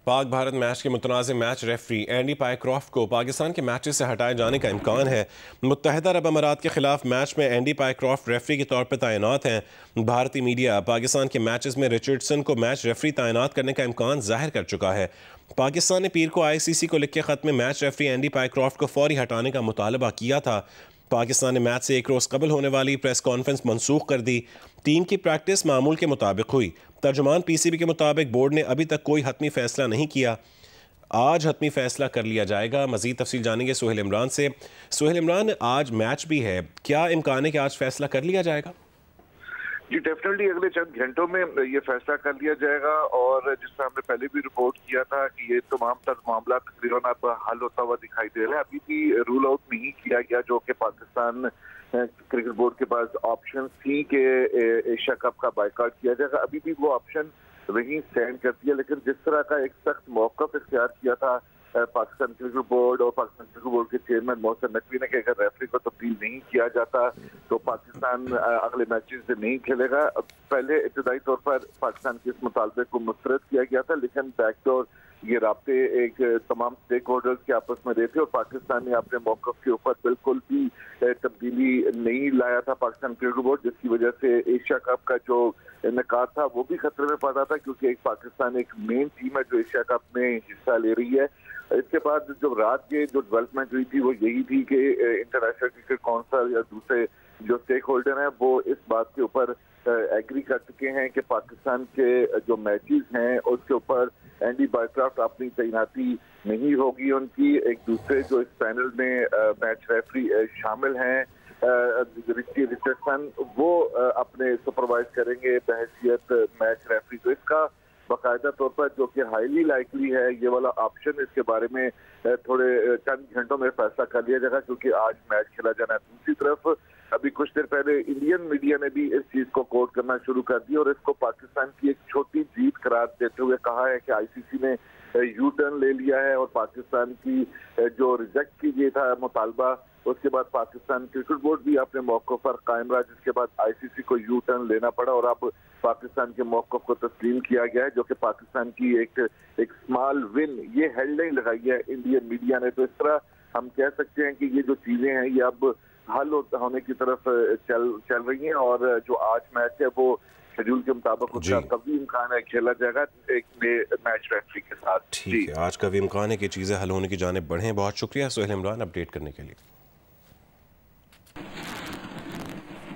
Pak Bharat match के मुतनाज़ match referee Andy Pycroft को पाकिस्तान के मैचेस से हटाए जाने का इम्कान है। मुत्तहिदा अरब अमारात के खिलाफ मैच में एंडी पायक्रॉफ्ट रेफरी के तौर पर तैनात हैं। भारतीय मीडिया पाकिस्तान के मैचेस में रिचर्डसन को मैच रेफरी तैनात करने का इम्कान जाहिर कर चुका है। पाकिस्तान ने पीर को ICC को लिखे खत में मैच रेफरी एंडी पायक्रॉफ्ट को फौरी हटाने का मुतालबा किया था। पाकिस्तान ने मैच से एक रोज़ कबल होने वाली प्रेस कॉन्फ्रेंस मनसूख कर दी। टीम की प्रैक्टिस मामूल के मुताबिक हुई। तर्जुमान PCB के मुताबिक बोर्ड ने अभी तक कोई हतमी फैसला नहीं किया। आज हतमी फैसला कर लिया जाएगा। मजीद तफसील जानेंगे सुहेल इमरान से। सुहेल इमरान, आज मैच भी है, क्या इम्कान है कि आज फैसला कर लिया जाएगा? जी डेफिनेटली अगले चंद घंटों में ये फैसला कर लिया जाएगा। और जिसमें हमने पहले भी रिपोर्ट किया था कि ये तमाम तक मामला तकरीबन अब हल होता हुआ दिखाई दे रहा है। अभी भी रूल आउट नहीं किया गया, जो कि पाकिस्तान क्रिकेट बोर्ड के पास ऑप्शन थी कि एशिया कप का बायकॉट किया जाएगा। अभी भी वो ऑप्शन वही स्टैंड करती है, लेकिन जिस तरह का एक सख्त मौक़िफ़ इख्तियार किया था पाकिस्तान क्रिकेट बोर्ड और पाकिस्तान क्रिकेट बोर्ड के चेयरमैन मोहसिन नकवी ने कि अगर रेफरी को तब्दील नहीं किया जाता तो पाकिस्तान अगले मैचेस से नहीं खेलेगा। पहले इब्तदाई तौर पर पाकिस्तान के इस मुतालबे को मुस्तरद किया गया था, लेकिन बैकडोर ये राब्ते एक तमाम स्टेक होल्डर्स के आपस में रहे थे और पाकिस्तान ने अपने मौक़िफ़ के ऊपर बिल्कुल भी तब्दीली नहीं लाया था पाकिस्तान क्रिकेट बोर्ड, जिसकी वजह से एशिया कप का जो इनेकाद था वो भी खतरे में पड़ा था, क्योंकि एक पाकिस्तान एक मेन टीम है जो एशिया कप में हिस्सा ले रही है। इसके बाद जो रात के जो डेवलपमेंट हुई थी वो यही थी कि इंटरनेशनल क्रिकेट काउंसिल या दूसरे जो स्टेक होल्डर हैं वो इस बात के ऊपर एग्री कर चुके हैं कि पाकिस्तान के जो मैचेस हैं उसके ऊपर एंडी पायक्रॉफ्ट अपनी तैनाती नहीं होगी। उनकी एक दूसरे जो इस पैनल में मैच रेफरी शामिल हैं रिचर्डसन, वो अपने सुपरवाइज करेंगे बहैसियत मैच रेफरी। तो इसका बाकायदा तौर पर जो कि हाईली लाइकली है ये वाला ऑप्शन, इसके बारे में थोड़े चंद घंटों में फैसला कर लिया जाएगा, क्योंकि आज मैच खेला जाना है। दूसरी तरफ अभी कुछ देर पहले इंडियन मीडिया ने भी इस चीज को कोट करना शुरू कर दिया और इसको पाकिस्तान की एक छोटी जीत करार देते हुए कहा है कि ICC ने यू टर्न ले लिया है और पाकिस्तान की जो रिजेक्ट की गई था मुतालबा, उसके बाद पाकिस्तान क्रिकेट बोर्ड भी अपने मौक़िफ़ पर कायम रहा, जिसके बाद ICC को यू टर्न लेना पड़ा और अब पाकिस्तान के मौक़िफ़ को तस्लीम किया गया है, जो कि पाकिस्तान की एक स्मॉल विन, ये हेडलाइन लगाई है इंडियन मीडिया ने। तो इस तरह हम कह सकते हैं कि ये जो चीजें हैं ये अब हल होने की तरफ चल रही हैं और जो आज मैच है वो शेड्यूल के मुताबिक उसका कभी इम्कान है खेला जाएगा एक मैच रेफरी के साथ। ठीक है, आज का भी इम्कान है कि चीज़ें हल होने की जानिब बढ़ें। बहुत शुक्रिया सुहेल इमरान अपडेट करने के लिए।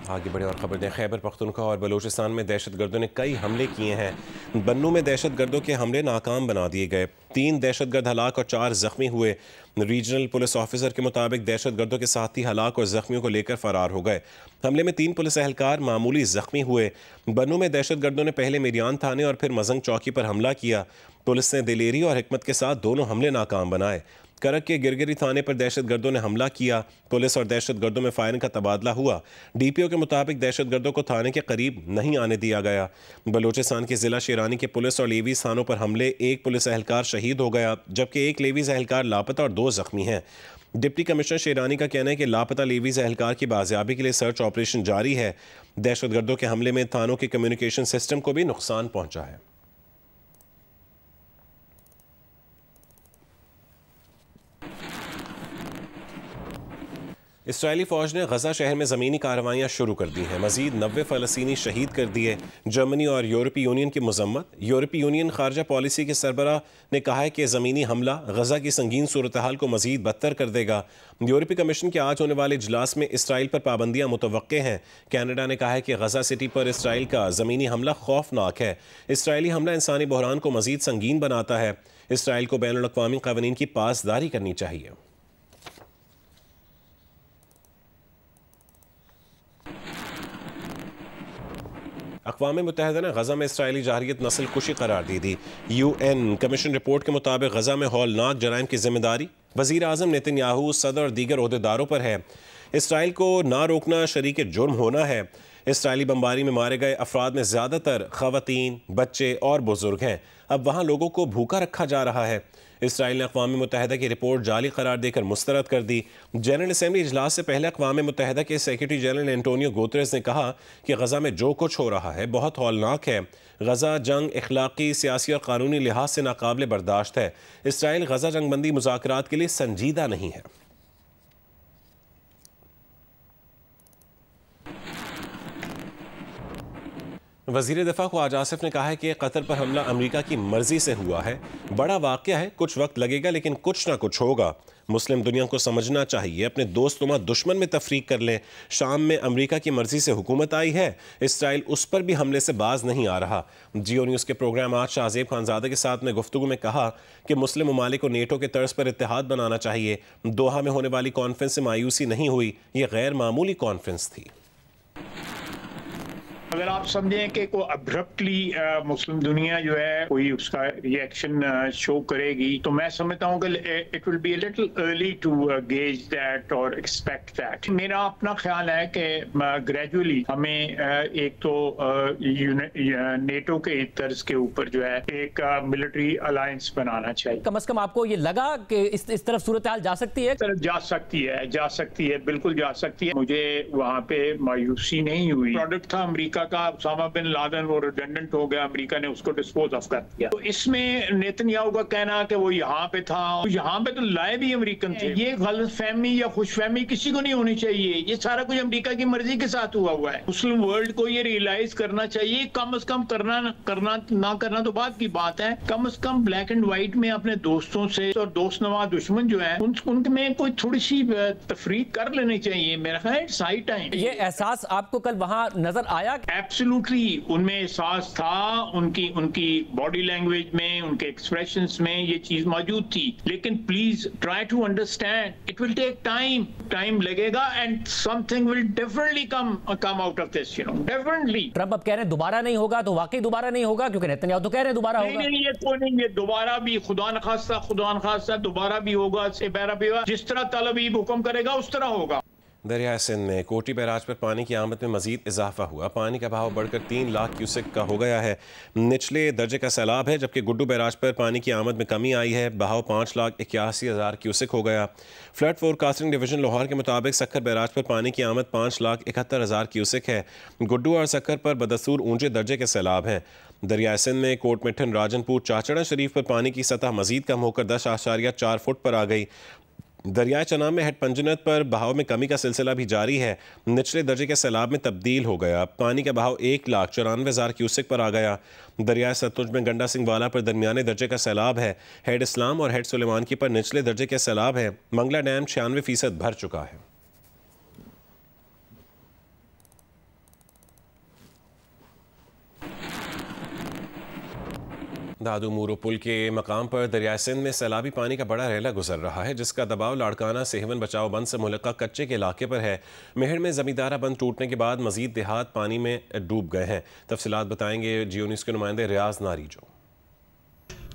आगे बढ़े और खबर दें। खैबर पख्तूनख्वा और बलूचिस्तान में दहशतगर्दों ने कई हमले किए हैं। बन्नू में दहशतगर्दों के हमले नाकाम बना दिए गए। 3 दहशतगर्द हलाक और 4 जख्मी हुए। रीजनल पुलिस ऑफिसर के मुताबिक दहशतगर्दों के साथी हलाक और जख्मियों को लेकर फरार हो गए। हमले में 3 पुलिस एहलकार मामूली जख्मी हुए। बन्नू में दहशतगर्दों ने पहले मिरियान थाने और फिर मजंग चौकी पर हमला किया। पुलिस ने दिलेरी और हिकमत के साथ दोनों हमले नाकाम बनाए। करक के गिरगिरी थाने पर दहशतगर्दों ने हमला किया। पुलिस और दहशतगर्दों में फायरिंग का तबादला हुआ। DPO के मुताबिक दहशतगर्दों को थाने के करीब नहीं आने दिया गया। बलूचिस्तान के जिला शेरानी के पुलिस और लेवीज थानों पर हमले, 1 पुलिस एहलकार शहीद हो गया, जबकि 1 लेवीज एहलकार लापता और 2 जख्मी हैं। डिप्टी कमिश्नर शेरानी का कहना है कि लापता लेवीज एहलकार की बाजियाबी के लिए सर्च ऑपरेशन जारी है। दहशतगर्दों के हमले में थानों के कम्युनिकेशन सिस्टम को भी नुकसान पहुंचा है। इसराइली फ़ौज ने गजा शहर में ज़मीनी कार्रवाइयाँ शुरू कर दी हैं। मज़ीद 90 फ़लस्तीनी शहीद कर दिए। जर्मनी और यूरोपीय यूनियन की मज़म्मत। यूरोपीय यूनियन खारजा पॉलिसी के सरबराह ने कहा है कि ज़मीनी हमला गजा की संगीन सूरत हाल को मज़ीद बदतर कर देगा। यूरोपीय कमीशन के आज होने वाले इजलास में इसराइल पर पाबंदियाँ मुतवक्के हैं। कनाडा ने कहा है कि गजा सिटी पर इसराइल का ज़मीनी हमला खौफनाक है। इसराइली हमला इंसानी बहरान को मज़ीद संगीन बनाता है। इसराइल को बैनुल अक़वामी क़वानीन की पासदारी करनी चाहिए। अक़वाम मुत्तहिदा ने गजा में इसराइली जारहियत नस्ल कुशी करार दी थी। UN कमीशन रिपोर्ट के मुताबिक गजा में हौलनाक जराइम की जिम्मेदारी वज़ीर आज़म नेतन्याहू, सदर और दीगर ओहदेदारों पर है। इसराइल को ना रोकना शरीक जुर्म होना है। इसराइली बमबारी में मारे गए अफराद में ज़्यादातर ख़वातीन, बच्चे और बुजुर्ग हैं। अब वहाँ लोगों को भूखा रखा जा रहा है। इसराइल ने अक़वाम मुत्तहिदा की रिपोर्ट जाली करार देकर मुस्तरद कर दी। जनरल असम्बली इजलास से पहले अक़वाम मुत्तहिदा के सेक्रेटरी जनरल एंटोनियो गुतेरेस ने कहा कि गज़ा में जो कुछ हो रहा है बहुत हौलनाक है। गज़ा जंग इखलाकी, सियासी और कानूनी लिहाज से नाकाबिल बर्दाश्त है। इसराइल गज़ा जंगबंदी मुज़ाकरात के लिए संजीदा नहीं है। वज़ीर दिफा ख्वाजा आसिफ ने कहा है कि कतर पर हमला अमेरिका की मर्जी से हुआ है। बड़ा वाक़या है, कुछ वक्त लगेगा लेकिन कुछ ना कुछ होगा। मुस्लिम दुनिया को समझना चाहिए, अपने दोस्तनुमा दुश्मन में तफरीक कर लें। शाम में अमेरिका की मर्जी से हुकूमत आई है, इसराइल उस पर भी हमले से बाज नहीं आ रहा। जियो न्यूज़ के प्रोग्राम आज शाहजेब खानजादे के साथ में गुफ्तगू में कहा कि मुस्लिम ममालिक को नेटो के तर्ज पर इत्तेहाद बनाना चाहिए। दोहा में होने वाली कॉन्फ्रेंस से मायूसी नहीं हुई, ये गैर मामूली कॉन्फ्रेंस थी। अगर आप समझें कि कोई अब्रप्टली मुस्लिम दुनिया जो है कोई उसका रिएक्शन शो करेगी, तो मैं समझता हूँ कि it will be a little early to gauge that और एक्सपेक्ट दैट। मेरा अपना ख्याल है कि ग्रेजुअली हमें एक तो नेटो के तर्ज के ऊपर जो है एक मिलिट्री अलायंस बनाना चाहिए। कम से कम आपको ये लगा कि इस तरफ सूरत हाल जा सकती है? जा सकती है, बिल्कुल जा सकती है। मुझे वहाँ पे मायूसी नहीं हुई। प्रोडक्ट था अमेरिका का, उसामा बिन लादेन वो रिडेंडेंट हो गया, अमेरिका ने उसको डिस्पोज ऑफ कर दिया। तो इसमें नेतन्याहू का कहना कि वो यहाँ पे था, यहाँ पे तो लाए भी अमेरिकन थे, ये गलतफहमी या खुशफहमी किसी को नहीं होनी चाहिए। ये सारा कुछ अमेरिका की मर्जी के साथ हुआ है। मुस्लिम वर्ल्ड को ये रियलाइज करना चाहिए, कम से कम करना तो बात की बात है, कम से कम ब्लैक एंड व्हाइट में अपने दोस्तों से और दोस्त नवा दुश्मन जो है उनमें कोई थोड़ी सी तफरीक कर लेनी चाहिए। मेरा ख्याल इट्स हाई टाइम। ये एहसास आपको कल वहां नजर आया? एब्सोल्युटली उनमें एहसास था, उनकी बॉडी लैंग्वेज में, उनके एक्सप्रेशंस में ये चीज मौजूद थी। लेकिन please try to understand, it will take time लगेगा and something will definitely come out of this, you know, definitely. Trump अब कह रहे हैं दोबारा नहीं होगा, तो वाकई दोबारा नहीं होगा, क्योंकि नेतन्याहू तो कह रहे हैं दोबारा होगा। नहीं, ये कोई नहीं, ये दोबारा भी खुदा न खास्ता दोबारा भी होगा, से बहरा भी होगा। जिस तरह तल अवीब हुक्म करेगा उस तरह होगा। दरिया सिंध में कोटी बैराज पर पानी की आमद में मजीद इजाफा हुआ। पानी का बहाव बढ़कर 3 लाख क्यूसेक का हो गया है। निचले दर्जे का सैलाब है, जबकि गुड्डू बैराज पर पानी की आमद में कमी आई है। बहाव 5,81,000 क्यूसेक हो गया। फ्लड फोरकास्टिंग डिवीजन लाहौर के मुताबिक सक्कर बैराज पर पानी की आमद 5,71,000 क्यूसेक है। गुड्डू और सक्कर पर बदस्तूर ऊंचे दर्जे के सैलाब हैं। दरिया सिंध में कोट मिठन, राजनपुर, चाचड़ा शरीफ पर पानी की सतह मजीद कम होकर 10.4 फुट पर आ गई। दरियाए चनाब में हेड पंजनत पर बहाव में कमी का सिलसिला भी जारी है। निचले दर्जे के सैलाब में तब्दील हो गया। पानी का बहाव 1,94,000 क्यूसेक पर आ गया। दरियाए सतलुज में गंडा सिंह वाला पर दरमियाने दर्जे का सैलाब है। हेड इस्लाम और हेड सुलेमान की पर निचले दर्जे के सैलाब है। मंगला डैम 96% भर चुका है। दादू मूरो पुल के मकाम पर दरिया सिंध में सैलाबी पानी का बड़ा रैला गुजर रहा है, जिसका दबाव लाड़काना सेहवन बचाव बंद से मुल्का कच्चे के इलाके पर है। मेहर में जमींदारा बंद टूटने के बाद मजीद देहात पानी में डूब गए हैं। तफसीलात बताएंगे जियो न्यूज़ के नुमाइंदे रियाज नारीजो।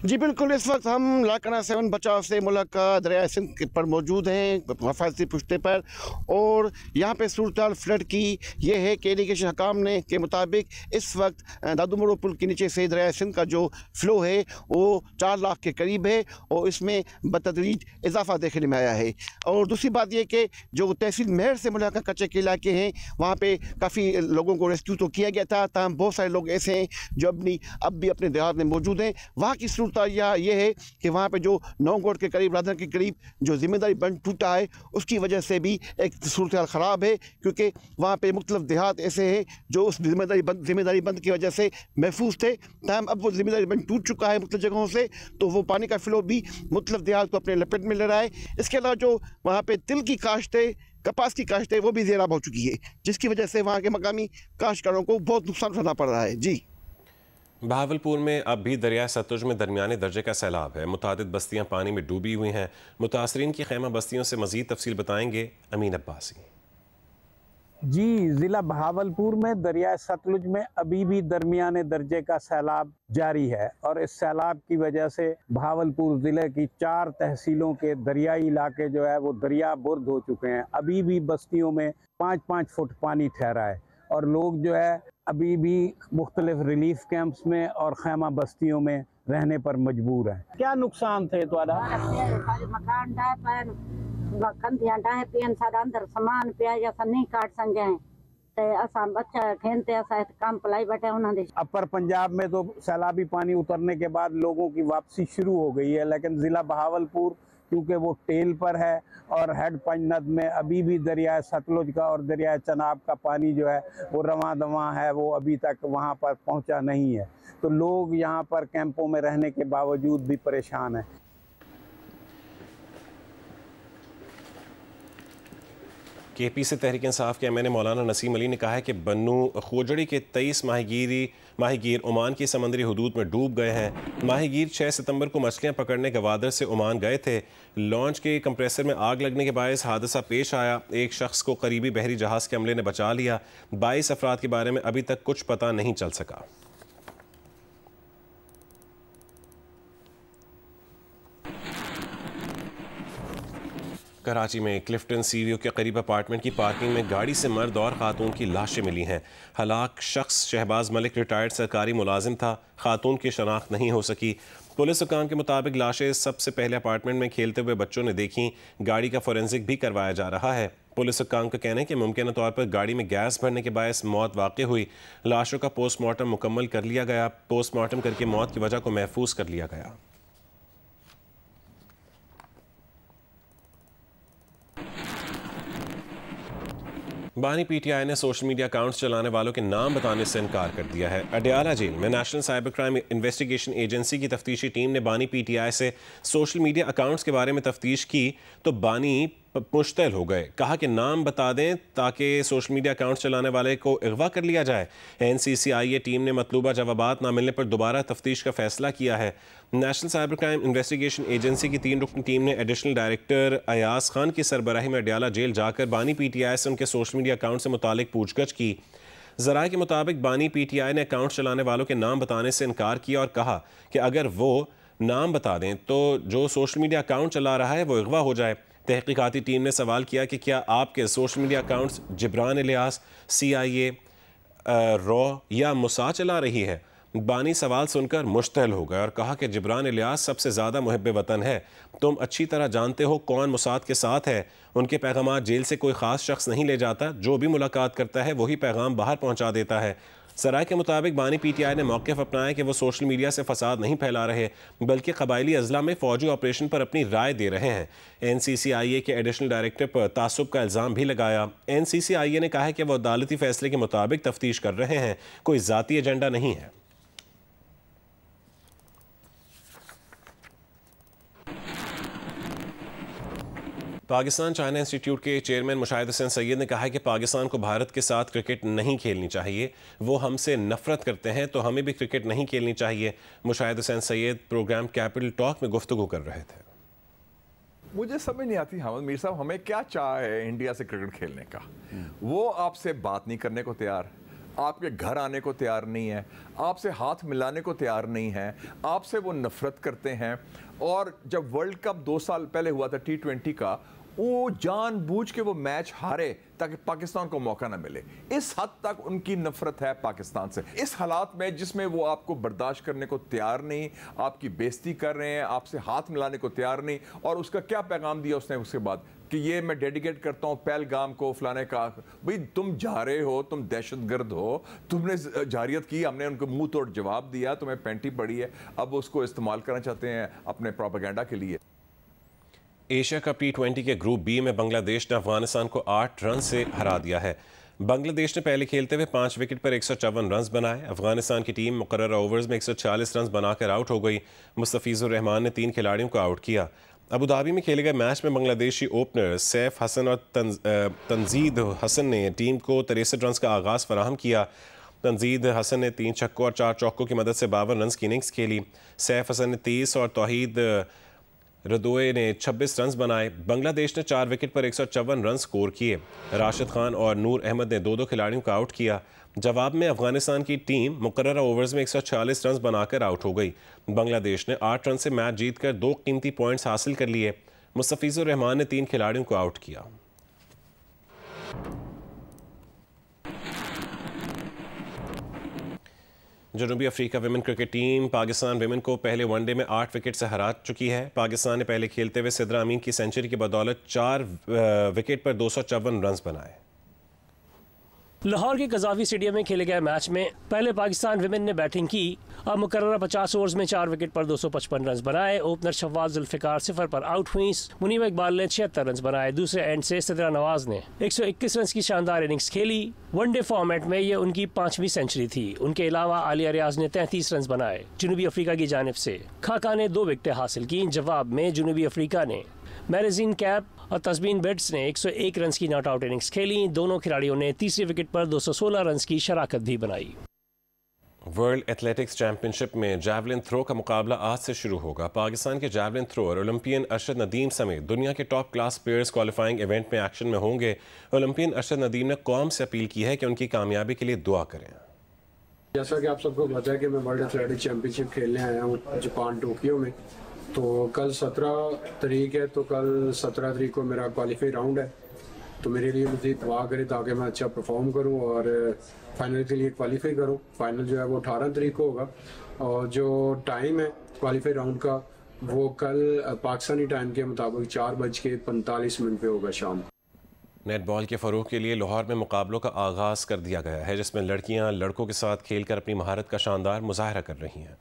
जी बिल्कुल, इस वक्त हम लाड़काना सेवन बचाव से मुल्का दरिया सिंध पर मौजूद हैं, हिफाजती पुश्ते पर। और यहाँ पे सूरत फ्लड की ये है कि इरीगेशन हकाम ने के मुताबिक इस वक्त दादू मूरो पुल के नीचे से दरिया सिंध का जो फ़्लो है वो 4 लाख के करीब है और इसमें बतदरीज इजाफा देखने में आया है। और दूसरी बात यह कि जो तहसील मेहर से मुल्का कच्चे के इलाके हैं वहाँ पर काफ़ी लोगों को रेस्क्यू तो किया गया था, तमाम बहुत सारे लोग ऐसे हैं जो अब भी अपने देहात में मौजूद हैं। वहाँ की ये है कि वहाँ पे जो 9 गोट के करीब राधन के करीब जो जिम्मेदारी बंद टूटा है उसकी वजह से भी एक सूरत हाल ख़राब है, क्योंकि वहाँ पे मुख्तलिफ देहात ऐसे हैं जो उस जिम्मेदारी बंद की वजह से महफूज थे। तमाम अब वो जिम्मेदारी बंद टूट चुका है मुख्तलिफ जगहों से, तो वो पानी का फ़्लो भी मुख्तलिफ देहात को अपने लपेट में ले रहा है। इसके अलावा जो वहाँ पर तिल की काश्त है, कपास की काश्त है, वो भी ज़ेराब हो चुकी है, जिसकी वजह से वहाँ के मकामी काश्तकारों को बहुत नुकसान उठाना पड़ रहा है। जी, बहावलपुर में अब भी दरिया सतलुज में दरमियाने दर्जे का सैलाब है। मुतादिद बस्तियां पानी में डूबी हुई हैं। मुतासरीन की खैमा बस्तियों से मजीद तफसील बताएंगे अमीन अब्बासी। जी, ज़िला बहावलपुर में दरिया सतलुज में अभी भी दरमियाने दर्जे का सैलाब जारी है और इस सैलाब की वजह से बहावलपुर ज़िले की 4 तहसीलों के दरियाई इलाके जो है वो दरिया बुर्द हो चुके हैं। अभी भी बस्तियों में 5-5 फुट पानी ठहरा है। और लोग जो है अभी भी मुख्तलिफ रिलीफ कैंप्स में और खैमा बस्तियों में रहने पर मजबूर हैं। क्या नुकसान थे तुम्हारा? मकान डाय पर कंधियां डाय पियन सारा अंदर सामान पिया या नहीं काट संगे बच्चा खेलते काम पलाई बैठे उन्होंने। अपर पंजाब में तो सैलाबी पानी उतरने के बाद लोगों की वापसी शुरू हो गई है, लेकिन ज़िला बहावलपुर क्योंकि वो टेल पर है और हेड पंजनद में अभी भी दरिया सतलुज का और दरिया चनाब का पानी जो है वो रवां दवां है, वो अभी तक वहाँ पर पहुँचा नहीं है। तो लोग यहाँ पर कैंपों में रहने के बावजूद भी परेशान हैं। केपी से तहरीक इंसाफ के एमएनए मौलाना नसीम अली ने कहा है कि बन्नू खोजड़ी के 23 माहीगीर ओमान की समंदरी हदूद में डूब गए हैं। माहीगीर 6 सितंबर को मछलियां पकड़ने गवादर से ओमान गए थे। लॉन्च के कंप्रेसर में आग लगने के बायस हादसा पेश आया। एक शख्स को करीबी बहरी जहाज़ के अमले ने बचा लिया। 22 अफराद के बारे में अभी तक कुछ पता नहीं चल सका। कराची में क्लिफ्टन सीवीओ के करीब अपार्टमेंट की पार्किंग में गाड़ी से मर्द और खातून की लाशें मिली हैं। हलाक शख्स शहबाज मलिक रिटायर्ड सरकारी मुलाजिम था। खातून की शनाख्त नहीं हो सकी। पुलिस हुकाम के मुताबिक लाशें सबसे पहले अपार्टमेंट में खेलते हुए बच्चों ने देखी। गाड़ी का फोरेंसिक भी करवाया जा रहा है। पुलिस हुकाम का कहना है कि मुमकिन तौर पर गाड़ी में गैस भरने के बायस मौत वाक़ हुई। लाशों का पोस्टमार्टम मुकम्मल कर लिया गया। पोस्टमार्टम करके मौत की वजह को महफूज कर लिया गया। बानी पीटीआई ने सोशल मीडिया अकाउंट्स चलाने वालों के नाम बताने से इनकार कर दिया है। अडयाला जेल में national cyber crime investigation agency की तफ्तीशी टीम ने बानी पीटीआई से सोशल मीडिया अकाउंट्स के बारे में तफ्तीश की तो बानी मुश्तैल हो गए। कहा कि नाम बता दें ताकि सोशल मीडिया अकाउंट चलाने वाले को अगवा कर लिया जाए। NCCIA टीम ने मतलूबा जवाबात ना मिलने पर दोबारा तफ्तीश का फैसला किया है। National cyber crime investigation agency की 3 रुकनी टीम ने एडिशनल डायरेक्टर अयाज खान की सरबराही में अडयाला जेल जाकर बानी पीटीआई से उनके सोशल मीडिया अकाउंट से मुतालिक पूछगछ की। ज़राए के मुताबिक बानी पीटीआई ने अकाउंट चलाने वालों के नाम बताने से इनकार किया और कहा कि अगर वो नाम बता दें तो जो सोशल मीडिया अकाउंट चला रहा है वो अगवा हो जाए। तहकीकाती टीम ने सवाल किया कि क्या आपके social media accounts Jibran Ilyas, CIA, रॉ या मुसा चला रही है? बानी सवाल सुनकर मुश्तैल हो गए और कहा कि जिब्रान इलियास सबसे ज़्यादा मुहिब वतन है। तुम अच्छी तरह जानते हो कौन मुसाद के साथ है। उनके पैगाम जेल से कोई ख़ास शख्स नहीं ले जाता। जो भी मुलाकात करता है वही पैगाम बाहर पहुँचा देता है। सराय के मुताबिक बानी पीटीआई ने मौक़िफ़ अपनाया कि वो सोशल मीडिया से फसाद नहीं फैला रहे बल्कि कबायली अजला में फ़ौजी ऑपरेशन पर अपनी राय दे रहे हैं। NCCIA के एडिशनल डायरेक्टर पर तासुब का इल्ज़ाम भी लगाया। NCCIA ने कहा है कि वो अदालती फ़ैसले के मुताबिक तफ्तीश कर रहे हैं, कोई ज़ाती एजेंडा नहीं है। पाकिस्तान चाइना इंस्टीट्यूट के चेयरमैन मुशाहिद हुसैन सैयद ने कहा है कि पाकिस्तान को भारत के साथ क्रिकेट नहीं खेलनी चाहिए। वो हमसे नफरत करते हैं तो हमें भी क्रिकेट नहीं खेलनी चाहिए। Mushahid Hussain Syed program capital talk में गुफ्तगू कर रहे थे। मुझे समझ नहीं आती हामिद मीर साहब, हमें क्या चाह है इंडिया से क्रिकेट खेलने का? वो आपसे बात नहीं करने को तैयार, आपके घर आने को तैयार नहीं है, आपसे हाथ मिलाने को तैयार नहीं है, आपसे वो नफरत करते हैं। और जब वर्ल्ड कप 2 साल पहले हुआ था T20 का, वो जानबूझ के वो मैच हारे ताकि पाकिस्तान को मौका ना मिले। इस हद तक उनकी नफरत है पाकिस्तान से। इस हालात में जिसमें वो आपको बर्दाश्त करने को तैयार नहीं, आपकी बेइज्जती कर रहे हैं, आपसे हाथ मिलाने को तैयार नहीं। और उसका क्या पैगाम दिया उसने उसके बाद कि ये मैं डेडिकेट करता हूँ पहलगाम को, फलाने का। भाई तुम जा रहे हो, तुम दहशतगर्द हो, तुमने जारियत की, हमने उनको मुंह तोड़ जवाब दिया, तुम्हें पेंटी पड़ी है, अब उसको इस्तेमाल करना चाहते हैं अपने प्रोपेगेंडा के लिए। एशिया कप T20 के ग्रुप बी में बांग्लादेश ने अफगानिस्तान को 8 रन से हरा दिया है। बांग्लादेश ने पहले खेलते हुए 5 विकेट पर 154 रन बनाए। अफगानिस्तान की टीम मुकर्रर ओवर्स में 146 रन बनाकर आउट हो गई। मुस्तफिजुर रहमान ने 3 खिलाड़ियों को आउट किया। अबू धाबी में खेले गए मैच में बांग्लादेशी ओपनर सैफ हसन और तंजीद हसन ने टीम को 63 रन का आगाज़ फराहम किया। तंजीद हसन ने 3 छक्कों और 4 चौकों की मदद से 52 रन की इनिंग्स खेली। सैफ हसन ने 30 और तौहीद रदोए ने 26 रन बनाए। बांग्लादेश ने 4 विकेट पर 154 रन स्कोर किए। राशिद खान और नूर अहमद ने 2-2 खिलाड़ियों को आउट किया। जवाब में अफगानिस्तान की टीम मुकर्ररा ओवर्स में 146 रन बनाकर आउट हो गई। बांग्लादेश ने 8 रन से मैच जीतकर 2 कीमती पॉइंट्स हासिल कर लिए। मुस्तफिजुर रहमान ने 3 खिलाड़ियों को आउट किया। जनूबी Africa women cricket team Pakistan women को पहले वनडे में 8 विकेट से हरा चुकी है। पाकिस्तान ने पहले खेलते हुए सिद्रा अमीन की सेंचुरी की बदौलत 4 विकेट पर 254 रन बनाए। लाहौर के कज़ाफी स्टेडियम में खेले गए मैच में पहले पाकिस्तान विमेन ने बैटिंग की। अब मुकर्ररा 50 ओवर्स में 4 विकेट पर 255 रन बनाए। ओपनर शफवाज जुल्फ़िकार 0 पर आउट हुई। मुनीबा इकबाल ने 76 रन बनाए। दूसरे एंड से सिद्रा नवाज ने 121 रन की शानदार इनिंग्स खेली। वनडे फॉर्मेट में ये उनकी 5वीं सेंचुरी थी। उनके अलावा आलिया रियाज ने 33 रन बनाए। जनूबी अफ्रीका की जानिब से खाका ने 2 विकेटें हासिल की। जवाब में जनूबी अफ्रीका ने मैरेजीन कैप और तस्बीन बेट्स ने 101 रन की नॉट आउट इनिंग्स खेली। दोनों खिलाड़ियों ने तीसरी विकेट पर 216 रन की शराकत भी बनाई। वर्ल्ड एथलेटिक्स चैंपियनशिप में जैवलिन थ्रो का मुकाबला आज से शुरू होगा। पाकिस्तान के javelin thrower Olympian Arshad Nadeem समेत दुनिया के top class players qualifying event में एक्शन में होंगे। ओलंपियन अरशद नदीम ने कौम से अपील की है कि उनकी कामयाबी के लिए दुआ करें। जैसा कि आप सबको पता है कि मैं वर्ल्ड एथलेटिक्स चैंपियनशिप खेलने आया हूँ जापान टोक्यो में। तो कल 17 तारीख है, तो कल 17 तारीख को मेरा क्वालिफाई राउंड है। तो मेरे लिए मज़ीद दुआ करें ताकि मैं अच्छा परफॉर्म करूं और फाइनल के लिए क्वालिफाई करूं। फाइनल जो है वो 18 तारीख को होगा और जो टाइम है क्वालिफाई राउंड का वो कल पाकिस्तानी टाइम के मुताबिक 4:45 पे होगा शाम को। नेटबॉल के फ़रोग़ के लिए लाहौर में मुकाबलों का आगाज़ कर दिया गया है, जिसमें लड़कियां लड़कों के साथ खेलकर अपनी महारत का शानदार मुजाहरा कर रही हैं।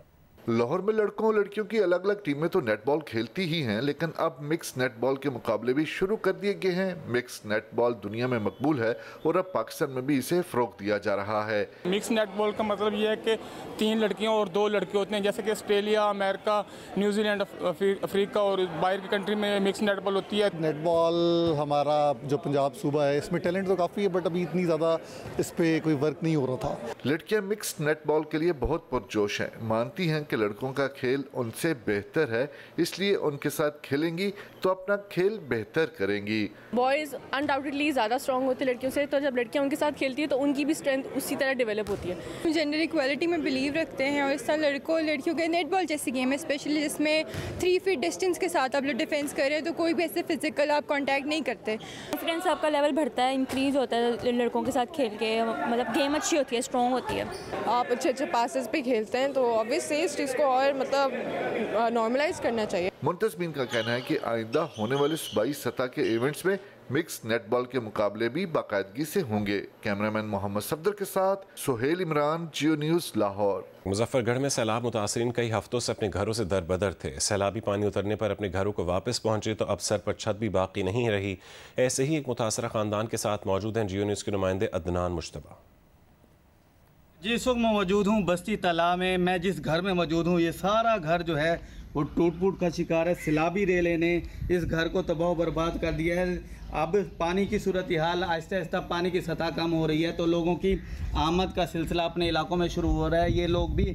लाहौर में लड़कों और लड़कियों की अलग अलग टीमें तो नेटबॉल खेलती ही हैं, लेकिन अब मिक्स नेटबॉल के मुकाबले भी शुरू कर दिए गए हैं। मिक्स नेटबॉल दुनिया में मकबूल है और अब पाकिस्तान में भी इसे फ़रोग़ दिया जा रहा है। मिक्स नेटबॉल का मतलब यह है कि 3 लड़कियां और 2 लड़के होते हैं, जैसे कि ऑस्ट्रेलिया, अमेरिका, न्यूजीलैंड, अफ्रीका और बाहर की कंट्री में मिक्स नेटबॉल होती है। नेटबॉल हमारा जो पंजाब सूबा है इसमें टैलेंट तो काफ़ी है, बट अभी इतनी ज़्यादा इस पर कोई वर्क नहीं हो रहा था। लड़कियाँ मिक्स नेटबॉल के लिए बहुत पुरजोश हैं, मानती हैं कि लड़कों का खेल उनसे बेहतर है, इसलिए उनके साथ खेलेंगी तो अपना खेल बेहतर करेंगी। बॉयज अनडाउटेडली ज़्यादा स्ट्रॉन्ग होते हैं लड़कियों से, तो जब लड़कियां उनके साथ खेलती है तो उनकी भी स्ट्रेंथ उसी तरह डेवलप होती है। जेंडर इक्वालिटी में बिलीव रखते हैं और इस तरह लड़कों और लड़कियों के नेटबॉल जैसी गेम है स्पेशली, जिसमें 3 फीट डिस्टेंस के साथ आप लोग डिफेंस कर रहे हैं तो कोई भी ऐसे फिजिकल आप कॉन्टैक्ट नहीं करते। कॉन्फिडेंस आपका लेवल बढ़ता है, इंक्रीज होता है लड़कों के साथ खेल के, मतलब गेम अच्छी होती है, स्ट्रॉन्ग होती है। आप अच्छे अच्छे पासेस पे खेलते हैं तो ऑब्वियसली इस चीज़ को और मतलब नॉर्मलाइज करना चाहिए। मुंतज़मीन का कहना है कि आइंदा होने वाले सूबाई सतह के इवेंट्स में मिक्स नेटबॉल के मुकाबले भी बाकायदगी से होंगे। कैमरामैन मोहम्मद सफदर के साथ सुहेल इमरान, जियो न्यूज़, लाहौर। मुजफ्फरगढ़ में सैलाब मुतासरीन कई हफ्तों से अपने घरों से दरबदर थे। सैलाबी पानी उतरने पर अपने घरों को वापस पहुंचे तो अब सर पर छत भी बाकी नहीं रही। ऐसे ही एक मुतासरा खानदान के साथ मौजूद हैं जियो न्यूज़ के नुमाइंदे अदनान मुश्तबा। जी, इस वक्त मैं मौजूद हूँ बस्ती तला में। मैं जिस घर में मौजूद हूँ ये सारा घर जो है वो टूट फूट का शिकार है। सैलाबी रेले ने इस घर को तबाह बर्बाद कर दिया है। अब पानी की सूरत हाल आहिस्ता आहिस्ता पानी की सतह कम हो रही है तो लोगों की आमद का सिलसिला अपने इलाकों में शुरू हो रहा है। ये लोग भी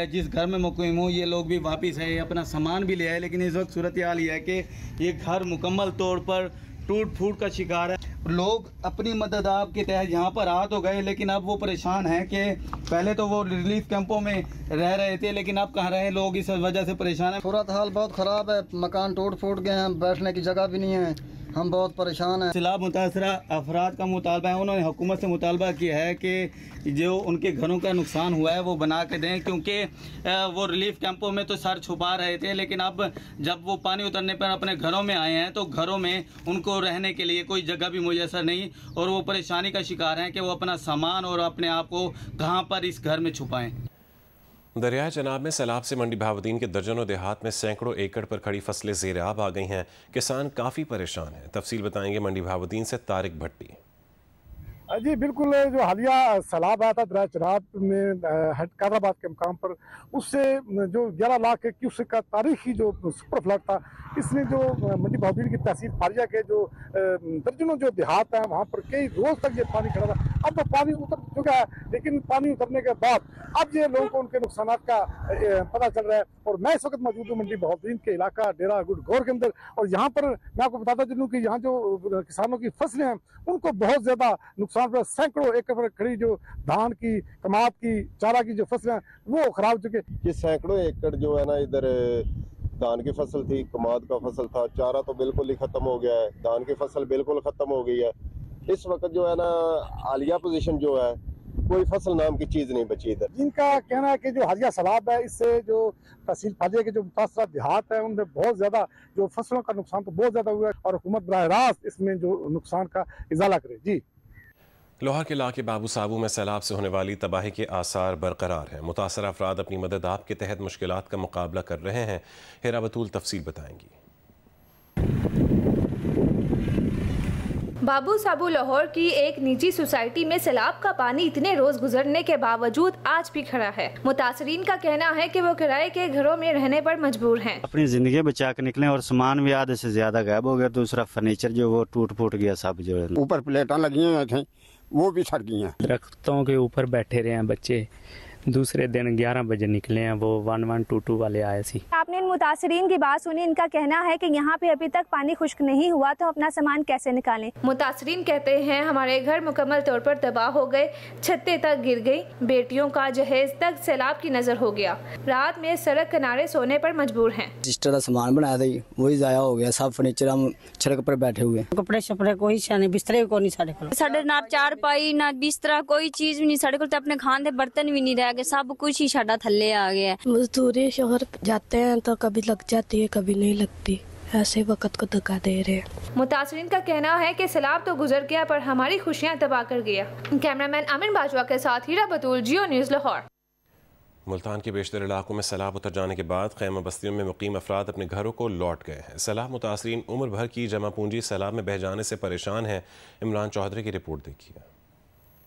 जिस घर में मुक़ीम हूँ ये लोग भी वापस आए, अपना सामान भी ले आए, लेकिन इस वक्त सूरत हाल ये है कि ये घर मुकम्मल तौर पर टूट फूट का शिकार है। लोग अपनी मदद आपके तहत यहाँ पर आ तो गए, लेकिन अब वो परेशान हैं कि पहले तो वो रिलीफ कैंपों में रह रहे थे, लेकिन अब कहाँ रहे लोग, इस वजह से परेशान है। सूरत हाल बहुत ख़राब है, मकान टूट फूट गए हैं, बैठने की जगह भी नहीं है, हम बहुत परेशान हैं। सैलाब मुतासरा अफराद का मुतालबा है, उन्होंने हुकूमत से मुतालबा किया है कि जो उनके घरों का नुकसान हुआ है वो बना के दें, क्योंकि वो रिलीफ कैंपों में तो सर छुपा रहे थे, लेकिन अब जब वो पानी उतरने पर अपने घरों में आए हैं तो घरों में उनको रहने के लिए कोई जगह भी मुयसर नहीं और वो परेशानी का शिकार हैं कि वो अपना सामान और अपने आप को कहाँ पर इस घर में छुपाएं। दरियाए जनाब में सैलाब से मंडी बहाउद्दीन के दर्जनों देहात में सैकड़ों एकड़ पर खड़ी फसलें ज़ेर आब आ गई हैं। किसान काफ़ी परेशान हैं। तफसील बताएंगे मंडी बहाउद्दीन से तारिक भट्टी। जी बिल्कुल, जो हालिया सैलाब आया था दरिया चनाब में कादराबाद के मुकाम पर, उससे जो 11 लाख क्यूसेक का तारीखी जो सुपर फ्लड था, इसने जो मंडी बहाउद्दीन की तहसील फारिया के जो दर्जनों जो देहात हैं वहाँ पर कई रोज तक ये पानी खड़ा था। अब तो पानी उतर चुका है, लेकिन पानी उतरने के बाद अब ये लोगों को उनके नुकसान का पता चल रहा है। और मैं इस वक्त मौजूद हूँ मंडी बहाउद्दीन के इलाका डेरा गुडगौर के अंदर, और यहाँ पर मैं आपको बताता चलूँ कि यहाँ जो किसानों की फसलें हैं उनको बहुत ज़्यादा नुकसान पर, सैकड़ों एकड़ पर खड़ी जो धान की, कमाद की, चारा की जो फसलें हैं वो खराब हो चुके। ये सैकड़ों एकड़ जो है ना, इधर धान की फसल थी, कमाद का फसल था, चारा तो बिल्कुल ही खत्म हो गया है, धान की फसल बिल्कुल खत्म हो गई है। इस वक्त जो है ना हालिया पोजीशन जो है कोई फसल नाम की चीज नहीं बची इधर। जिनका कहना है कि जो हालिया सैलाब है इससे जो तहसील फाजिया के जो मुतासरा देहात है उनमें बहुत ज्यादा जो फसलों का नुकसान तो बहुत ज्यादा हुआ है और हुकूमत बराह रास्त इसमें जो नुकसान का इजाला करे। जी, लाहौर के इलाके बाबू साबू में सैलाब से होने वाली तबाही के आसार बरकरार हैं। मुतासर अफराद अपनी मदद आप के तहत मुश्किलात का मुकाबला कर रहे हैं। हेरा बतूल तफसील बताएंगी। बाबू साबू लाहौर की एक निजी सोसाइटी में सैलाब का पानी इतने रोज गुजरने के बावजूद आज भी खड़ा है। मुतासरीन का कहना है कि वो किराए के घरों में रहने पर मजबूर हैं। अपनी जिंदगी बचा के निकले और सामान भी आधे से ज्यादा गायब हो गया। दूसरा फर्नीचर जो वो टूट फूट गया सब, जो ऊपर प्लेटें लगी हुई थी वो भी सड़ गई हैं। दरख्तों के ऊपर बैठे रहे हैं बच्चे। दूसरे दिन 11 बजे निकले हैं, वो 1122 वाले आए सी। आपने इन मुतासरीन की बात सुनी। इनका कहना है कि यहाँ पे अभी तक पानी खुश्क नहीं हुआ तो अपना सामान कैसे निकालें। मुतासरीन कहते हैं हमारे घर मुकम्मल तौर पर तबाह हो गए, छतें तक गिर गई, बेटियों का जहेज तक सैलाब की नजर हो गया। रात में सड़क किनारे सोने पर मजबूर हैं। जिस तरह सामान बनाया था वही जाया हो गया, सब फर्नीचर हम सड़क पर बैठे हुए। कपड़े शपड़े कोई नहीं, बिस्तरे को नहीं साढ़े ना चारपाई ना बिस्तरा, कोई चीज भी नहीं साढ़े को। अपने खाने बर्तन भी नहीं रह गए, सब कुछ ही साढ़ा थल्ले आ गया। मजदूरी शहर जाते हैं तो कभी लग जाती है कभी नहीं लगती, ऐसे वक्त को धक्का दे रहे हैं। मुतासरीन का कहना है कि सैलाब तो गुजर गया पर हमारी खुशियां तबाह कर गया। कैमरामैन अमीन बाजवा के साथ हीरा बतूल, जियो न्यूज़ लाहौर। मुल्तान के बेशतर इलाकों में सैलाब उतर जाने के बाद खैमा बस्तियों में मुकीम अफराद अपने घरों को लौट गए हैं। सैलाब मुतासरीन उम्र भर की जमा पूंजी सैलाब में बह जाने से परेशान है। इमरान चौधरी की रिपोर्ट देखिए।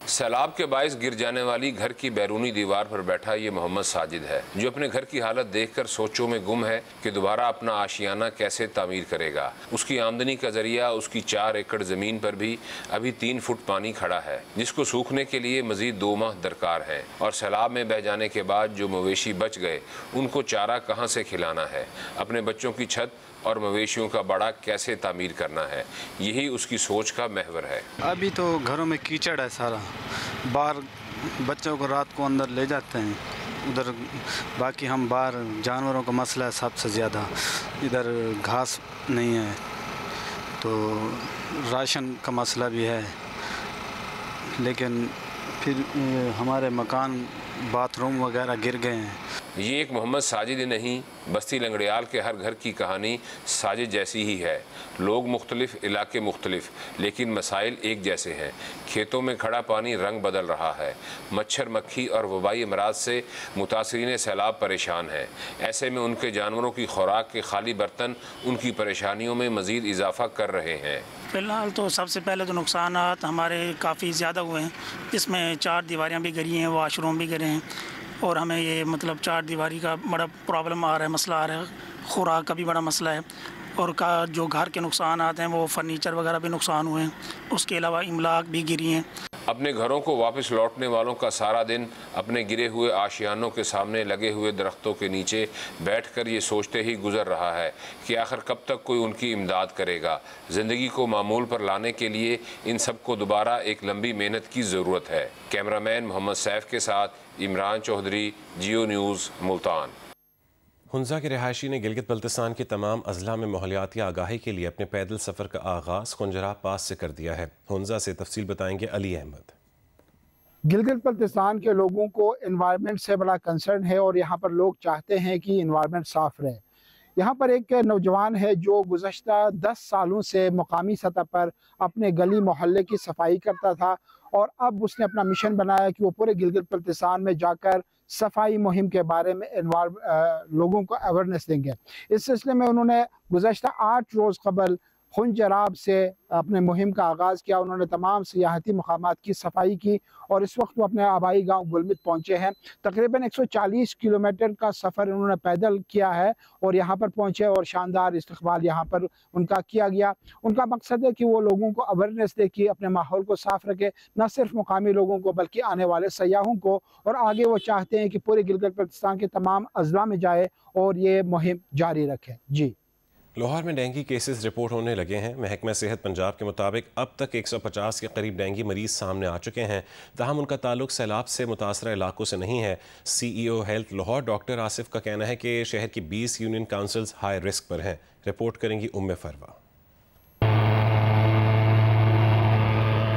सैलाब के बायस गिर जाने वाली घर की बैरूनी दीवार पर बैठा ये मोहम्मद साजिद है, जो अपने घर की हालत देखकर सोचों में गुम है कि दोबारा अपना आशियाना कैसे तामीर करेगा। उसकी आमदनी का जरिया उसकी 4 एकड़ ज़मीन पर भी अभी 3 फुट पानी खड़ा है, जिसको सूखने के लिए मजीद 2 माह दरकार है। और सैलाब में बह जाने के बाद जो मवेशी बच गए उनको चारा कहाँ से खिलाना है, अपने बच्चों की छत और मवेशियों का बड़ा कैसे तामीर करना है, यही उसकी सोच का महवर है। अभी तो घरों में कीचड़ है सारा, बाहर बच्चों को रात को अंदर ले जाते हैं उधर। बाकी हम बाहर जानवरों का मसला है सबसे ज़्यादा, इधर घास नहीं है तो राशन का मसला भी है। लेकिन फिर हमारे मकान बाथरूम वगैरह गिर गए हैं। ये एक मोहम्मद साजिद ही नहीं, बस्ती लंगड़ियाल के हर घर की कहानी साजिद जैसी ही है। लोग मुख्तलिफ, इलाके मुख्तलिफ, लेकिन मसाइल एक जैसे हैं। खेतों में खड़ा पानी रंग बदल रहा है। मच्छर, मक्खी और वबाई अमराज से मुतासरीन सैलाब परेशान हैं। ऐसे में उनके जानवरों की खुराक के खाली बर्तन उनकी परेशानियों में मज़ीद इजाफा कर रहे हैं। फ़िलहाल तो सबसे पहले तो नुकसान हमारे काफ़ी ज़्यादा हुए हैं, जिसमें 4 दीवारियाँ भी गिरी हैं, वाशरूम भी गिरे हैं और हमें ये मतलब 4 दीवारी का बड़ा प्रॉब्लम आ रहा है, मसला आ रहा है। खुराक का भी बड़ा मसला है और का जो घर के नुकसान आते हैं वो फर्नीचर वगैरह भी नुकसान हुए हैं। उसके अलावा इमलाक भी गिरी हैं। अपने घरों को वापस लौटने वालों का सारा दिन अपने गिरे हुए आशियानों के सामने लगे हुए दरख्तों के नीचे बैठकर ये सोचते ही गुजर रहा है कि आखिर कब तक कोई उनकी इमदाद करेगा। ज़िंदगी को मामूल पर लाने के लिए इन सबको दोबारा एक लंबी मेहनत की ज़रूरत है। कैमरामैन मोहम्मद सैफ के साथ इमरान चौधरी, जियो न्यूज़, मुल्तान। हुंजा के रिहायशी ने गिलगित बल्तिस्तान के तमाम अजला में माहौलियाती आगाही के लिए अपने पैदल सफ़र का आगाज़ कुंजराब पास से कर दिया है। हुंजा से तफसील बताएंगे अली अहमद। गिलगित बल्तिस्तान के लोगों को इन्वायरमेंट से बड़ा कंसर्न है और यहाँ पर लोग चाहते हैं कि इन्वायरमेंट साफ़ रहे। यहाँ पर एक नौजवान है जो गुज़श्ता 10 सालों से मुकामी सतह पर अपने गली मोहल्ले की सफाई करता था और अब उसने अपना मिशन बनाया कि वो पूरे गिलगित बल्तिस्तान में जाकर सफाई मुहिम के बारे में लोगों को अवेयरनेस देंगे। इस सिलसिले में उन्होंने गुज़श्ता 8 रोज़ कबल खुंजराब से अपने मुहिम का आगाज़ किया। उन्होंने तमाम सियाहती मकामात की सफाई की और इस वक्त वो अपने आबाई गांव गुलमित पहुंचे हैं। तकरीबन 140 किलोमीटर का सफ़र उन्होंने पैदल किया है और यहाँ पर पहुंचे और शानदार इस्तकबाल यहाँ पर उनका किया गया। उनका मकसद है कि वो लोगों को अवेयरनेस दे कि अपने माहौल को साफ़ रखे, न सिर्फ मुकामी लोगों को बल्कि आने वाले सयाहों को। और आगे वो चाहते हैं कि पूरे गिलगित बल्तिस्तान के तमाम अजला में जाए और ये मुहिम जारी रखे। जी, लाहौर में डेंगू केसेस रिपोर्ट होने लगे हैं। महकमा सेहत पंजाब के मुताबिक अब तक 150 के करीब डेंगू मरीज सामने आ चुके हैं, तहम उनका ताल्लुक सैलाब से मुतासरा इलाकों से नहीं है। CEO health Lahore doctor Asif का कहना है कि शहर की 20 यूनियन काउंसिल्स हाई रिस्क पर हैं। रिपोर्ट करेंगी उम्मे फरवा।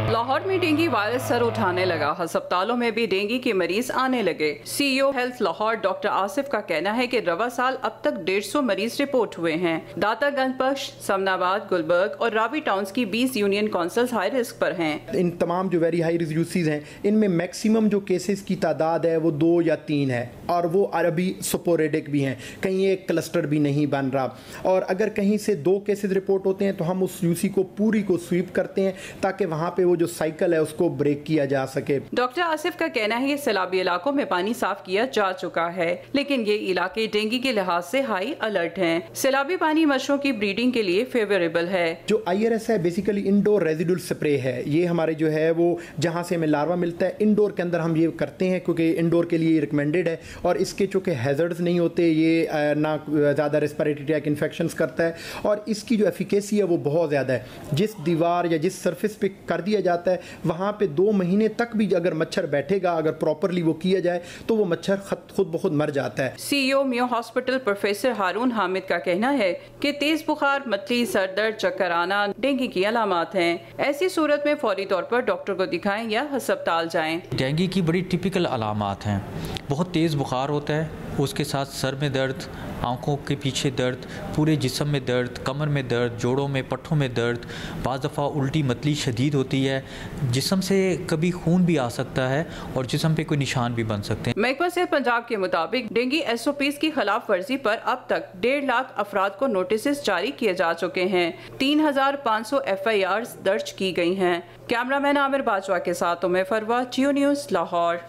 लाहौर में डेंगू वायरस सर उठाने लगा, अस्पतालों में भी डेंगू के मरीज आने लगे। CEO health Lahore doctor Asif का कहना है कि रवा साल अब तक 150 मरीज रिपोर्ट हुए हैं। दातागंज बख्श, समनाबाद, गुलबर्ग और रावी टाउन्स की 20 यूनियन काउंसिल्स हाई रिस्क पर हैं। इन तमाम जो वेरी हाई रिस्क यूसीज हैं, इनमें मैक्सिमम जो केसेस की तादाद है वो 2 या 3 है और वो अरबी स्पोरेडिक भी हैं, कहीं एक क्लस्टर भी नहीं बन रहा। और अगर कहीं से 2 केसेस रिपोर्ट होते हैं तो हम उस यूसी को पूरी को स्वीप करते हैं ताकि वहाँ पे वो जो साइकिल है उसको ब्रेक किया जा सके। डॉक्टर आसिफ का कहना है कि सैलाबी इलाकों में पानी साफ किया जा चुका है, लेकिन ये इलाके डेंगू के लिहाज से हाई अलर्ट हैं। सैलाबी पानी मच्छरों की ब्रीडिंग के लिए फेवरेबल है। जो IRS है बेसिकली इंडोर रेजिडुअल स्प्रे है, ये हमारे जो है वो जहाँ से हमें लार्वा मिलता है इंडोर के अंदर हम ये करते हैं क्योंकि इंडोर के लिए रिकमेंडेड है और इसके चूँकि हैजर्ड्स नहीं होते, ये ना ज़्यादा रेस्पिरेटरी ट्रैक इन्फेक्शंस करता है और इसकी जो एफिकेसी है वो बहुत ज़्यादा है। जिस दीवार या जिस सरफेस पे कर दिया जाता है वहाँ पे 2 महीने तक भी अगर मच्छर बैठेगा, अगर प्रॉपरली वो किया जाए तो वो मच्छर खुद ब खुद मर जाता है। CEO मियो हॉस्पिटल प्रोफेसर हारून हामिद का कहना है कि तेज बुखार, मतली, सर दर्द, चक्कर आना डेंगू की अलामात हैं। ऐसी सूरत में फौरी तौर पर डॉक्टर को दिखाएं या अस्पताल जाएं। डेंगू की बड़ी टिपिकल अलामात हैं, बहुत तेज़ बुखार होता है, उसके साथ सर में दर्द, आंखों के पीछे दर्द, पूरे जिस्म में दर्द, कमर में दर्द, जोड़ों में, पट्ठों में दर्द, बाज़ दफ़ा उल्टी मतली शदीद होती है, जिस्म से कभी खून भी आ सकता है और जिस्म पे कोई निशान भी बन सकते हैं। महकमा सेहत पंजाब के मुताबिक डेंगू SOPs की खिलाफ वर्जी पर अब तक 1.5 लाख अफराद को नोटिस जारी किए जा चुके हैं। 3500 FIRs दर्ज की गई हैं। कैमरामैन आमिर बाजवा के साथ उमर फरवा, जियो न्यूज़, लाहौर।